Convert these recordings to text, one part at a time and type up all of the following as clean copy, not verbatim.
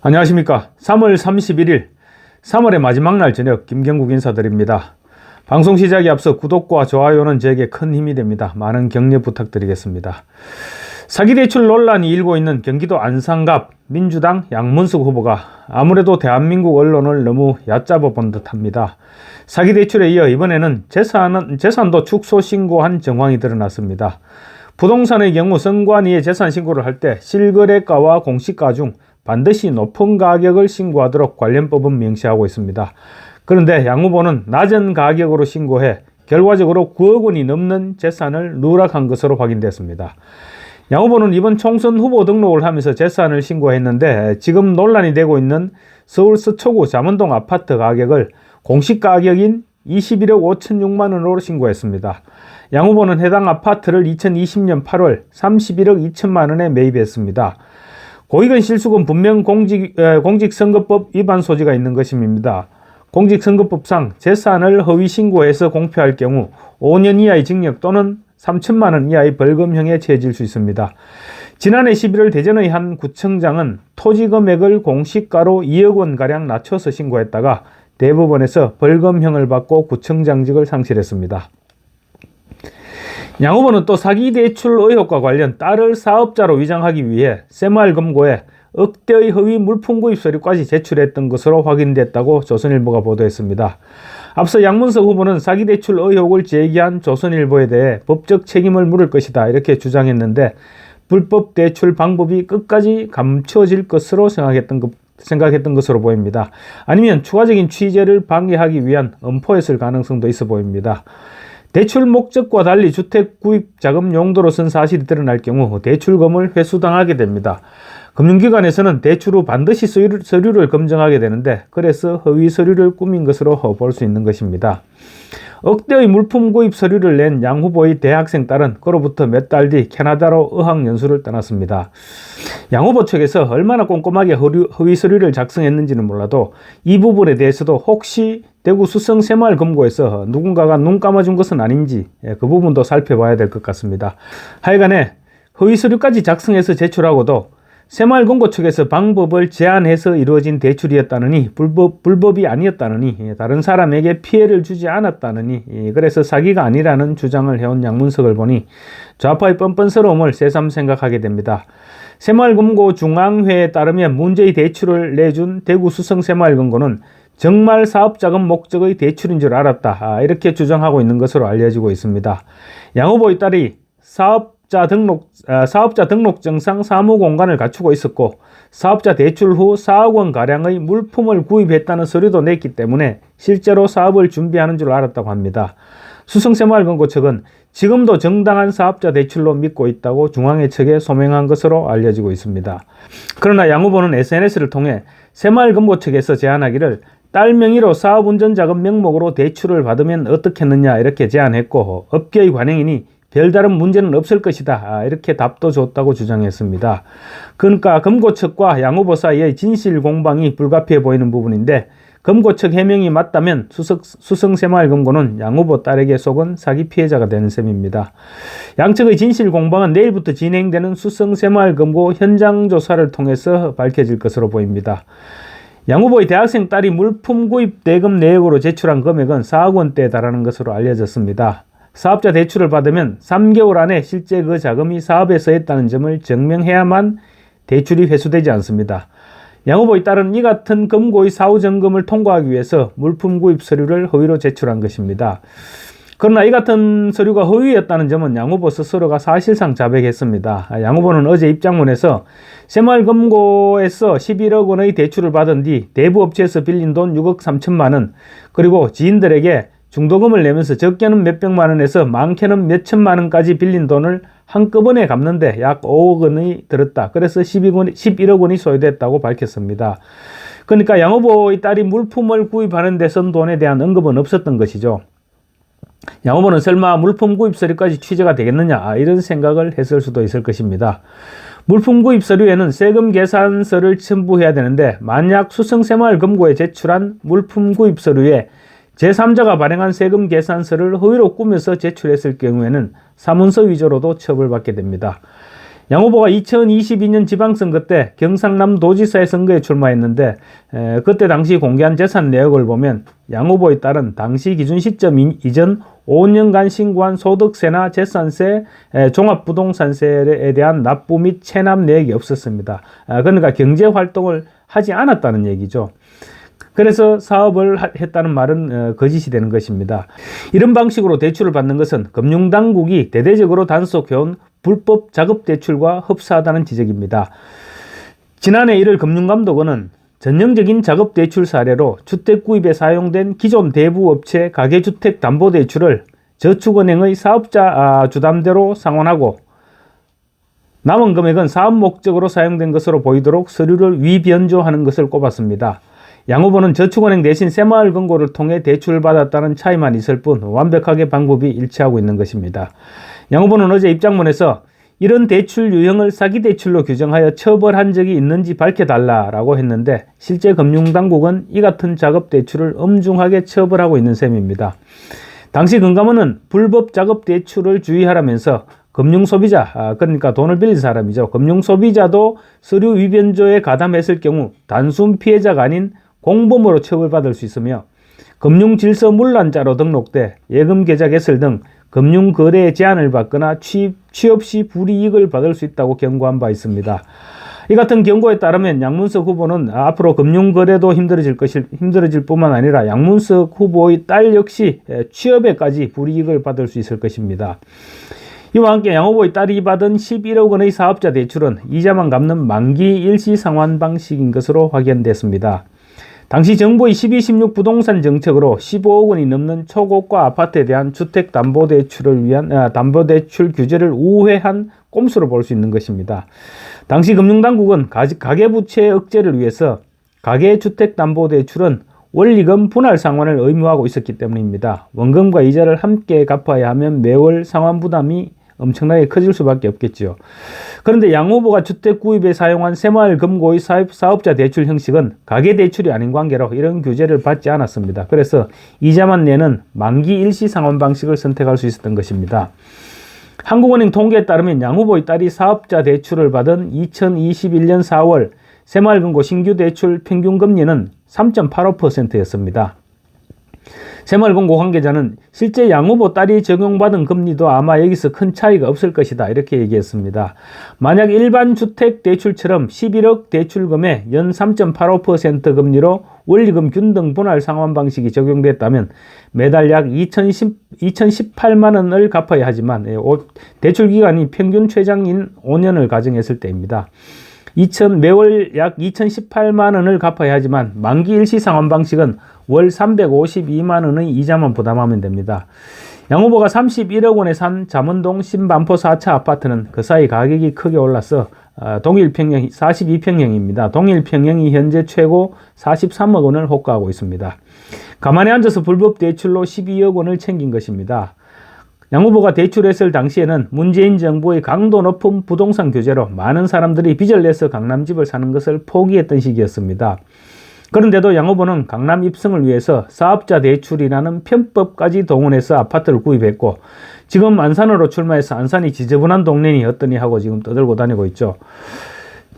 안녕하십니까. 3월 31일 3월의 마지막 날 저녁 김경국 인사드립니다. 방송 시작에 앞서 구독과 좋아요는 저에게 큰 힘이 됩니다. 많은 격려 부탁드리겠습니다. 사기대출 논란이 일고 있는 경기도 안산갑 민주당 양문석 후보가 아무래도 대한민국 언론을 너무 얕잡아 본 듯합니다. 사기대출에 이어 이번에는 재산도 축소 신고한 정황이 드러났습니다. 부동산의 경우 선관위에 재산 신고를 할 때 실거래가와 공시가 중 반드시 높은 가격을 신고하도록 관련법은 명시하고 있습니다. 그런데 양 후보는 낮은 가격으로 신고해 결과적으로 9억 원이 넘는 재산을 누락한 것으로 확인됐습니다. 양 후보는 이번 총선 후보 등록을 하면서 재산을 신고했는데 지금 논란이 되고 있는 서울 서초구 잠원동 아파트 가격을 공시가격인 21억 5,006만 원으로 신고했습니다. 양 후보는 해당 아파트를 2020년 8월 31억 2천만 원에 매입했습니다. 고익은 실수금 분명 공직선거법 위반 소지가 있는 것입니다. 공직선거법상 재산을 허위 신고해서 공표할 경우 5년 이하의 징역 또는 3천만 원 이하의 벌금형에 처해질 수 있습니다. 지난해 11월 대전의 한 구청장은 토지 금액을 공시가로 2억 원가량 낮춰서 신고했다가 대법원에서 벌금형을 받고 구청장직을 상실했습니다. 양 후보는 또 사기대출 의혹과 관련 딸을 사업자로 위장하기 위해 새마을금고에 억대의 허위 물품 구입 서류까지 제출했던 것으로 확인됐다고 조선일보가 보도했습니다. 앞서 양문석 후보는 사기대출 의혹을 제기한 조선일보에 대해 법적 책임을 물을 것이다 이렇게 주장했는데 불법 대출 방법이 끝까지 감춰질 것으로 생각했던 것으로 보입니다. 아니면 추가적인 취재를 방해하기 위한 엄포였을 가능성도 있어 보입니다. 대출 목적과 달리 주택 구입 자금 용도로 쓴 사실이 드러날 경우 대출금을 회수당하게 됩니다. 금융기관에서는 대출 후 반드시 서류를 검증하게 되는데 그래서 허위 서류를 꾸민 것으로 볼 수 있는 것입니다. 억대의 물품 구입 서류를 낸 양 후보의 대학생 딸은 그로부터 몇 달 뒤 캐나다로 어학연수를 떠났습니다. 양 후보 측에서 얼마나 꼼꼼하게 허위 서류를 작성했는지는 몰라도 이 부분에 대해서도 혹시 대구 수성 새마을금고에서 누군가가 눈 감아준 것은 아닌지 그 부분도 살펴봐야 될 것 같습니다. 하여간에 허위 서류까지 작성해서 제출하고도 새마을금고 측에서 방법을 제한해서 이루어진 대출이었다느니 불법이 아니었다느니 다른 사람에게 피해를 주지 않았다느니 그래서 사기가 아니라는 주장을 해온 양문석을 보니 좌파의 뻔뻔스러움을 새삼 생각하게 됩니다. 새마을금고 중앙회에 따르면 문제의 대출을 내준 대구 수성 새마을금고는 정말 사업자금 목적의 대출인 줄 알았다 이렇게 주장하고 있는 것으로 알려지고 있습니다. 양 후보의 딸이 사업자 등록증상 사무공간을 갖추고 있었고 사업자 대출 후 4억 원가량의 물품을 구입했다는 서류도 냈기 때문에 실제로 사업을 준비하는 줄 알았다고 합니다. 수성새마을금고 측은 지금도 정당한 사업자 대출로 믿고 있다고 중앙회 측에 소명한 것으로 알려지고 있습니다. 그러나 양 후보는 SNS를 통해 새마을금고 측에서 제안하기를 딸 명의로 사업운전자금 명목으로 대출을 받으면 어떻겠느냐 이렇게 제안했고 업계의 관행이니 별다른 문제는 없을 것이다 이렇게 답도 줬다고 주장했습니다. 그러니까 금고 측과 양 후보 사이의 진실 공방이 불가피해 보이는 부분인데 금고 측 해명이 맞다면 수성새마을금고는 양 후보 딸에게 속은 사기 피해자가 되는 셈입니다. 양측의 진실 공방은 내일부터 진행되는 수성새마을금고 현장 조사를 통해서 밝혀질 것으로 보입니다. 양 후보의 대학생 딸이 물품 구입 대금 내역으로 제출한 금액은 4억 원대에 달하는 것으로 알려졌습니다. 사업자 대출을 받으면 3개월 안에 실제 그 자금이 사업에 쓰였다는 점을 증명해야만 대출이 회수되지 않습니다. 양 후보의 딸은 이 같은 금고의 사후 점검을 통과하기 위해서 물품 구입 서류를 허위로 제출한 것입니다. 그러나 이 같은 서류가 허위였다는 점은 양 후보 스스로가 사실상 자백했습니다. 양 후보는 어제 입장문에서 새마을금고에서 11억 원의 대출을 받은 뒤 대부 업체에서 빌린 돈 6억 3천만 원 그리고 지인들에게 중도금을 내면서 적게는 몇백만 원에서 많게는 몇천만 원까지 빌린 돈을 한꺼번에 갚는데 약 5억 원이 들었다. 그래서 11억 원이 소요됐다고 밝혔습니다. 그러니까 양 후보의 딸이 물품을 구입하는 데 쓴 돈에 대한 언급은 없었던 것이죠. 양 후보는 설마 물품 구입 서류까지 취재가 되겠느냐 이런 생각을 했을 수도 있을 것입니다. 물품 구입 서류에는 세금 계산서를 첨부해야 되는데 만약 수성새마을금고에 제출한 물품 구입 서류에 제3자가 발행한 세금 계산서를 허위로 꾸며서 제출했을 경우에는 사문서 위조로도 처벌받게 됩니다. 양 후보가 2022년 지방선거 때 경상남도지사의 선거에 출마했는데 그때 당시 공개한 재산 내역을 보면 양 후보의 딸은 당시 기준 시점 이전 5년간 신고한 소득세나 재산세, 종합부동산세에 대한 납부 및 체납 내역이 없었습니다. 그러니까 경제활동을 하지 않았다는 얘기죠. 그래서 사업을 했다는 말은 거짓이 되는 것입니다. 이런 방식으로 대출을 받는 것은 금융당국이 대대적으로 단속해온 불법 작업대출과 흡사하다는 지적입니다. 지난해 1월 금융감독원은 전형적인 작업대출 사례로 주택구입에 사용된 기존 대부업체 가계주택담보대출을 저축은행의 사업자 주담대로 상환하고 남은 금액은 사업 목적으로 사용된 것으로 보이도록 서류를 위변조하는 것을 꼽았습니다. 양 후보는 저축은행 대신 새마을금고를 통해 대출을 받았다는 차이만 있을 뿐 완벽하게 방법이 일치하고 있는 것입니다. 양 후보는 어제 입장문에서 이런 대출 유형을 사기대출로 규정하여 처벌한 적이 있는지 밝혀달라고 했는데 실제 금융당국은 이 같은 작업대출을 엄중하게 처벌하고 있는 셈입니다. 당시 금감원은 불법 작업대출을 주의하라면서 금융소비자, 그러니까 돈을 빌린 사람이죠. 금융소비자도 서류 위변조에 가담했을 경우 단순 피해자가 아닌 공범으로 처벌받을 수 있으며 금융질서문란자로 등록돼 예금계좌 개설 등 금융거래에 제한을 받거나 취업 시 불이익을 받을 수 있다고 경고한 바 있습니다. 이 같은 경고에 따르면 양문석 후보는 앞으로 금융거래도 힘들어질 뿐만 아니라 양문석 후보의 딸 역시 취업에까지 불이익을 받을 수 있을 것입니다. 이와 함께 양 후보의 딸이 받은 11억 원의 사업자 대출은 이자만 갚는 만기 일시 상환 방식인 것으로 확인됐습니다. 당시 정부의 12.16 부동산 정책으로 15억 원이 넘는 초고가 아파트에 대한 주택담보대출을 위한 담보대출 규제를 우회한 꼼수로 볼 수 있는 것입니다. 당시 금융당국은 가계부채 억제를 위해서 가계주택담보대출은 원리금 분할 상환을 의무화하고 있었기 때문입니다. 원금과 이자를 함께 갚아야 하면 매월 상환 부담이 엄청나게 커질 수밖에 없겠죠. 그런데 양 후보가 주택 구입에 사용한 새마을금고의 사업자 대출 형식은 가계대출이 아닌 관계로 이런 규제를 받지 않았습니다. 그래서 이자만 내는 만기 일시 상환 방식을 선택할 수 있었던 것입니다. 한국은행 통계에 따르면 양 후보의 딸이 사업자 대출을 받은 2021년 4월 새마을금고 신규 대출 평균 금리는 3.85%였습니다. 새마을금고 관계자는 실제 양 후보 딸이 적용받은 금리도 아마 여기서 큰 차이가 없을 것이다 이렇게 얘기했습니다. 만약 일반 주택 대출처럼 11억 대출금에 연 3.85% 금리로 원리금 균등 분할 상환 방식이 적용됐다면 매달 약 2018만 원을 갚아야 하지만 대출 기간이 평균 최장인 5년을 가정했을 때입니다. 매월 약 2018만 원을 갚아야 하지만 만기 일시 상환 방식은 월 352만 원의 이자만 부담하면 됩니다. 양 후보가 31억 원에 산 잠원동 신반포 4차 아파트는 그 사이 가격이 크게 올라서 동일평형 42평형입니다. 동일평형이 현재 최고 43억 원을 호가하고 있습니다. 가만히 앉아서 불법 대출로 12억 원을 챙긴 것입니다. 양 후보가 대출했을 당시에는 문재인 정부의 강도 높은 부동산 규제로 많은 사람들이 빚을 내서 강남집을 사는 것을 포기했던 시기였습니다. 그런데도 양 후보는 강남 입성을 위해서 사업자 대출이라는 편법까지 동원해서 아파트를 구입했고 지금 안산으로 출마해서 안산이 지저분한 동네니 어떠니 하고 지금 떠들고 다니고 있죠.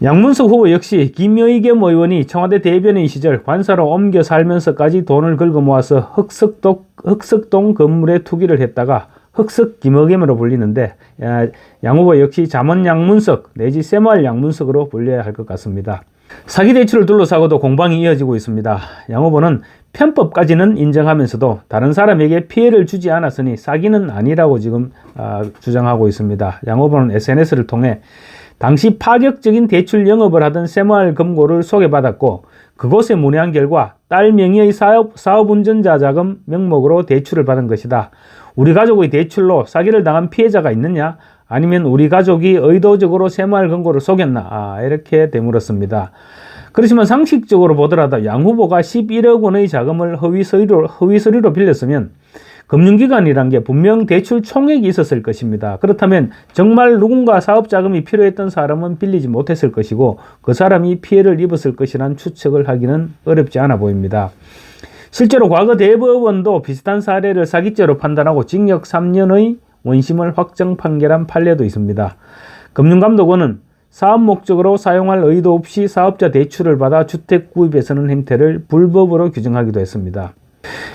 양문석 후보 역시 김의겸 의원이 청와대 대변인 시절 관사로 옮겨 살면서까지 돈을 긁어 모아서 흑석동 건물에 투기를 했다가 흑석 김의겸으로 불리는데 양 후보 역시 잠원 양문석 내지 새마을 양문석으로 불려야 할 것 같습니다. 사기 대출을 둘러싸고도 공방이 이어지고 있습니다. 양 후보는 편법까지는 인정하면서도 다른 사람에게 피해를 주지 않았으니 사기는 아니라고 지금 주장하고 있습니다. 양 후보는 SNS를 통해 당시 파격적인 대출 영업을 하던 새마을금고를 소개받았고 그곳에 문의한 결과 딸 명의의 사업 운전자 자금 명목으로 대출을 받은 것이다. 우리 가족의 대출로 사기를 당한 피해자가 있느냐? 아니면 우리 가족이 의도적으로 새마을금고를 속였나? 이렇게 되물었습니다. 그렇지만 상식적으로 보더라도 양 후보가 11억 원의 자금을 허위 서류로 빌렸으면 금융기관이란 게 분명 대출 총액이 있었을 것입니다. 그렇다면 정말 누군가 사업 자금이 필요했던 사람은 빌리지 못했을 것이고 그 사람이 피해를 입었을 것이란 추측을 하기는 어렵지 않아 보입니다. 실제로 과거 대법원도 비슷한 사례를 사기죄로 판단하고 징역 3년의 원심을 확정 판결한 판례도 있습니다. 금융감독원은 사업 목적으로 사용할 의도 없이 사업자 대출을 받아 주택 구입에 서는 행태를 불법으로 규정하기도 했습니다.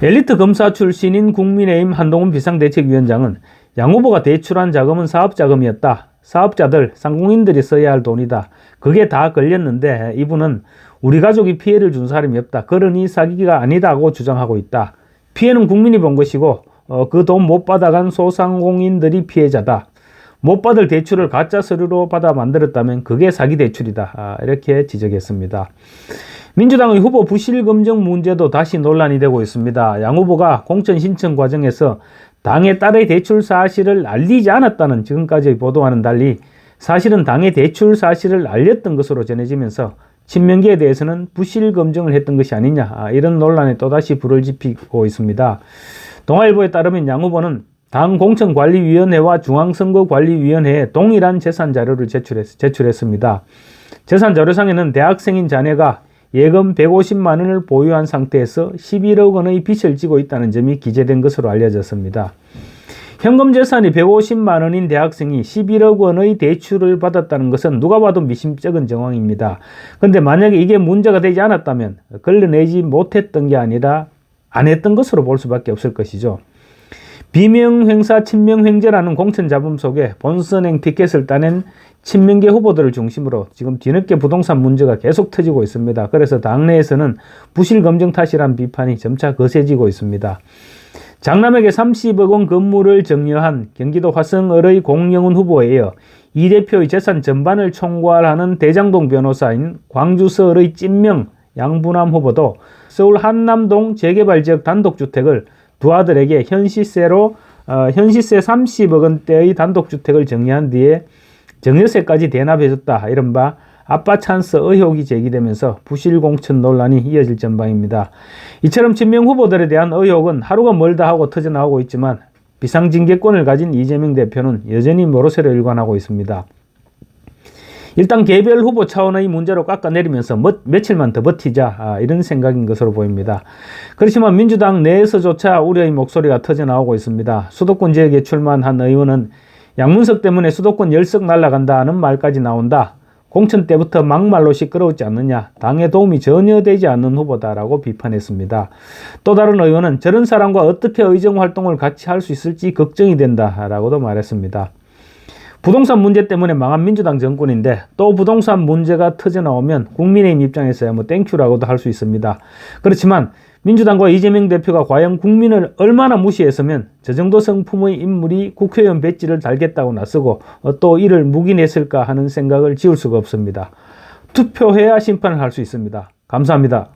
엘리트 검사 출신인 국민의힘 한동훈 비상대책위원장은 양 후보가 대출한 자금은 사업자금이었다. 사업자들, 상공인들이 써야 할 돈이다. 그게 다 걸렸는데 이분은 우리 가족이 피해를 준 사람이 없다. 그러니 사기가 아니다고 주장하고 있다. 피해는 국민이 본 것이고 그 돈 못 받아간 소상공인들이 피해자다. 못 받을 대출을 가짜 서류로 받아 만들었다면 그게 사기 대출이다. 이렇게 지적했습니다. 민주당의 후보 부실 검증 문제도 다시 논란이 되고 있습니다. 양 후보가 공천 신청 과정에서 당의 딸의 대출 사실을 알리지 않았다는 지금까지의 보도와는 달리 사실은 당의 대출 사실을 알렸던 것으로 전해지면서 친명계에 대해서는 부실 검증을 했던 것이 아니냐, 이런 논란에 또다시 불을 지피고 있습니다. 동아일보에 따르면 양 후보는 당 공천관리위원회와 중앙선거관리위원회에 동일한 재산자료를 제출했습니다. 재산자료상에는 대학생인 자녀가 예금 150만 원을 보유한 상태에서 11억 원의 빚을 지고 있다는 점이 기재된 것으로 알려졌습니다. 현금 재산이 150만 원인 대학생이 11억 원의 대출을 받았다는 것은 누가 봐도 미심쩍은 정황입니다. 그런데 만약에 이게 문제가 되지 않았다면 걸러내지 못했던 게 아니라 안 했던 것으로 볼 수밖에 없을 것이죠. 비명횡사 친명횡재라는 공천잡음 속에 본선행 티켓을 따낸 친명계 후보들을 중심으로 지금 뒤늦게 부동산 문제가 계속 터지고 있습니다. 그래서 당내에서는 부실 검증 탓이란 비판이 점차 거세지고 있습니다. 장남에게 30억 원 건물을 증여한 경기도 화성을의 공영훈 후보에 이어 이 대표의 재산 전반을 총괄하는 대장동 변호사인 광주서을의 찐명 양부남 후보도 서울 한남동 재개발 지역 단독주택을 두 아들에게 현시세 30억 원대의 단독주택을 증여한 뒤에 증여세까지 대납해줬다. 이른바 아빠 찬스 의혹이 제기되면서 부실 공천 논란이 이어질 전망입니다. 이처럼 친명 후보들에 대한 의혹은 하루가 멀다 하고 터져나오고 있지만 비상징계권을 가진 이재명 대표는 여전히 모로세로 일관하고 있습니다. 일단 개별 후보 차원의 문제로 깎아내리면서 며칠만 더 버티자, 이런 생각인 것으로 보입니다. 그렇지만 민주당 내에서조차 우려의 목소리가 터져나오고 있습니다. 수도권 지역에 출마한 의원은 양문석 때문에 수도권 열석 날아간다는 말까지 나온다. 공천 때부터 막말로 시끄러웠지 않느냐. 당에 도움이 전혀 되지 않는 후보다라고 비판했습니다. 또 다른 의원은 저런 사람과 어떻게 의정활동을 같이 할 수 있을지 걱정이 된다라고도 말했습니다. 부동산 문제 때문에 망한 민주당 정권인데 또 부동산 문제가 터져나오면 국민의힘 입장에서야 땡큐라고도 할 수 있습니다. 그렇지만 민주당과 이재명 대표가 과연 국민을 얼마나 무시했으면 저 정도 성품의 인물이 국회의원 배지를 달겠다고 나서고 또 이를 묵인했을까 하는 생각을 지울 수가 없습니다. 투표해야 심판을 할 수 있습니다. 감사합니다.